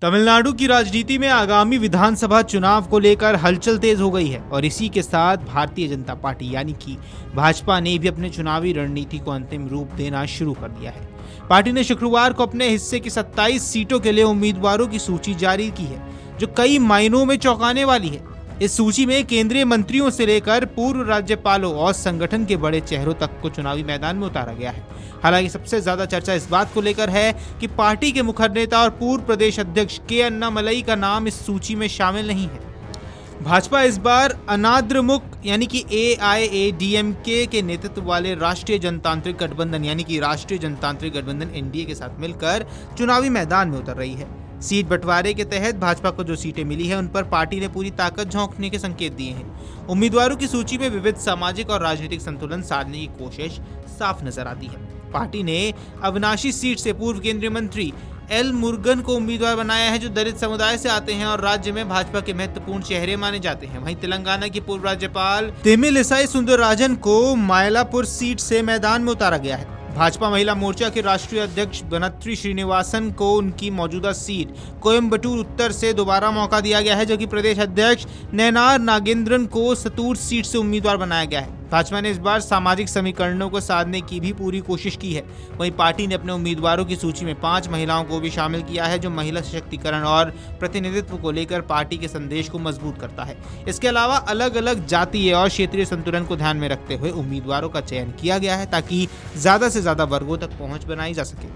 तमिलनाडु की राजनीति में आगामी विधानसभा चुनाव को लेकर हलचल तेज हो गई है और इसी के साथ भारतीय जनता पार्टी यानी कि भाजपा ने भी अपने चुनावी रणनीति को अंतिम रूप देना शुरू कर दिया है। पार्टी ने शुक्रवार को अपने हिस्से की 27 सीटों के लिए उम्मीदवारों की सूची जारी की है, जो कई मायनों में चौंकाने वाली है। इस सूची में केंद्रीय मंत्रियों से लेकर पूर्व राज्यपालों और संगठन के बड़े चेहरों तक को चुनावी मैदान में उतारा गया है। हालांकि सबसे ज्यादा चर्चा इस बात को लेकर है कि पार्टी के मुखर नेता और पूर्व प्रदेश अध्यक्ष के अन्नामलई का नाम इस सूची में शामिल नहीं है। भाजपा इस बार अनाद्रमुक यानी कि AIADMK के नेतृत्व वाले राष्ट्रीय जनतांत्रिक गठबंधन यानी कि राष्ट्रीय जनतांत्रिक गठबंधन NDA के साथ मिलकर चुनावी मैदान में उतर रही है। सीट बंटवारे के तहत भाजपा को जो सीटें मिली है उन पर पार्टी ने पूरी ताकत झोंकने के संकेत दिए हैं। उम्मीदवारों की सूची में विविध सामाजिक और राजनीतिक संतुलन साधने की कोशिश साफ नजर आती है। पार्टी ने अविनाशी सीट से पूर्व केंद्रीय मंत्री एल मुरुगन को उम्मीदवार बनाया है, जो दलित समुदाय से आते हैं और राज्य में भाजपा के महत्वपूर्ण चेहरे माने जाते हैं। वहीं तेलंगाना की पूर्व राज्यपाल तमिलिसाई सुंदरराजन को मायलापुर सीट से मैदान में उतारा गया है। भाजपा महिला मोर्चा के राष्ट्रीय अध्यक्ष बनत्री श्रीनिवासन को उनकी मौजूदा सीट कोयम्बटूर उत्तर से दोबारा मौका दिया गया है, जबकि प्रदेश अध्यक्ष नयनार नागेंद्रन को सतूर सीट से उम्मीदवार बनाया गया है। भाजपा ने इस बार सामाजिक समीकरणों को साधने की भी पूरी कोशिश की है। वहीं पार्टी ने अपने उम्मीदवारों की सूची में 5 महिलाओं को भी शामिल किया है, जो महिला सशक्तिकरण और प्रतिनिधित्व को लेकर पार्टी के संदेश को मजबूत करता है। इसके अलावा अलग अलग जातीय और क्षेत्रीय संतुलन को ध्यान में रखते हुए उम्मीदवारों का चयन किया गया है, ताकि ज्यादा से ज्यादा वर्गों तक पहुंच बनाई जा सके।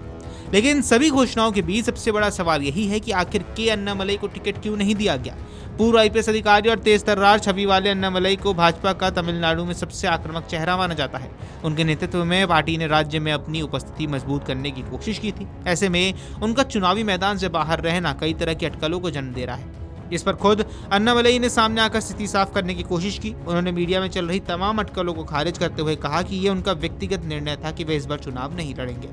लेकिन सभी घोषणाओं के बीच सबसे बड़ा सवाल यही है कि आखिर के अन्नामलई को टिकट क्यों नहीं दिया गया। पूर्व IPS अधिकारी और तेज तर्रार छवि वाले अन्नामलई को भाजपा का तमिलनाडु में सबसे आक्रामक चेहरा माना जाता है। उनके नेतृत्व में पार्टी ने राज्य में अपनी उपस्थिति मजबूत करने की कोशिश की थी। ऐसे में उनका चुनावी मैदान से बाहर रहना कई तरह की अटकलों को जन्म दे रहा है। इस पर खुद अन्नामलई ने सामने आकर स्थिति साफ करने की कोशिश की। उन्होंने मीडिया में चल रही तमाम अटकलों को खारिज करते हुए कहा कि ये उनका व्यक्तिगत निर्णय था कि वे इस बार चुनाव नहीं लड़ेंगे।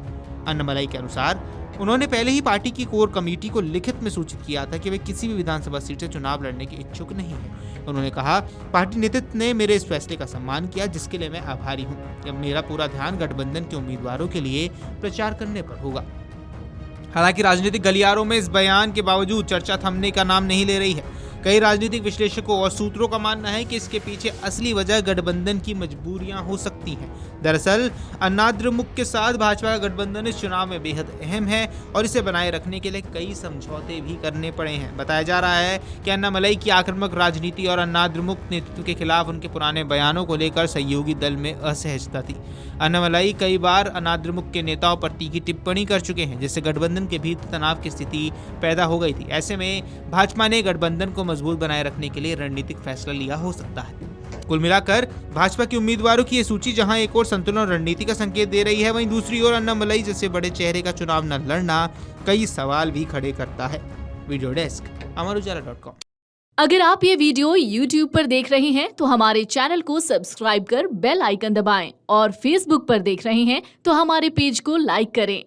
अन्नामलई के अनुसार उन्होंने पहले ही पार्टी की कोर कमेटी को लिखित में सूचित किया था कि वे किसी भी विधानसभा सीट से चुनाव लड़ने के इच्छुक नहीं है। उन्होंने कहा, पार्टी नेतृत्व ने मेरे इस फैसले का सम्मान किया, जिसके लिए मैं आभारी हूं। अब मेरा पूरा ध्यान गठबंधन के उम्मीदवारों के लिए प्रचार करने पर होगा। हालांकि राजनीतिक गलियारों में इस बयान के बावजूद चर्चा थमने का नाम नहीं ले रही है। कई राजनीतिक विश्लेषकों और सूत्रों का मानना है कि इसके पीछे असली वजह गठबंधन की मजबूरियां हो सकती हैं। दरअसल अन्नाद्रमुक के साथ भाजपा का गठबंधन इस चुनाव में बेहद अहम है और इसे बनाए रखने के लिए कई समझौते भी करने पड़े हैं। बताया जा रहा है कि अन्नामलई की आक्रामक राजनीति और अन्नाद्रमुक नेतृत्व के खिलाफ उनके पुराने बयानों को लेकर सहयोगी दल में असहजता थी। अन्नामलई कई बार अन्नाद्रमुक के नेताओं पर तीखी टिप्पणी कर चुके हैं, जिससे गठबंधन के भीतर तनाव की स्थिति पैदा हो गई थी। ऐसे में भाजपा ने गठबंधन को मजबूत बनाए रखने के लिए रणनीतिक फैसला लिया हो सकता है। कुल मिलाकर भाजपा के उम्मीदवारों की ये सूची जहां एक और संतुलन और रणनीति का संकेत दे रही है, वहीं दूसरी ओर अन्नामलई जैसे बड़े चेहरे का चुनाव न लड़ना कई सवाल भी खड़े करता है। वीडियो डेस्क अमरउजाला.com। अगर आप ये वीडियो YouTube पर देख रहे हैं तो हमारे चैनल को सब्सक्राइब कर बेल आइकन दबाएं और Facebook पर देख रहे हैं तो हमारे पेज को लाइक करें।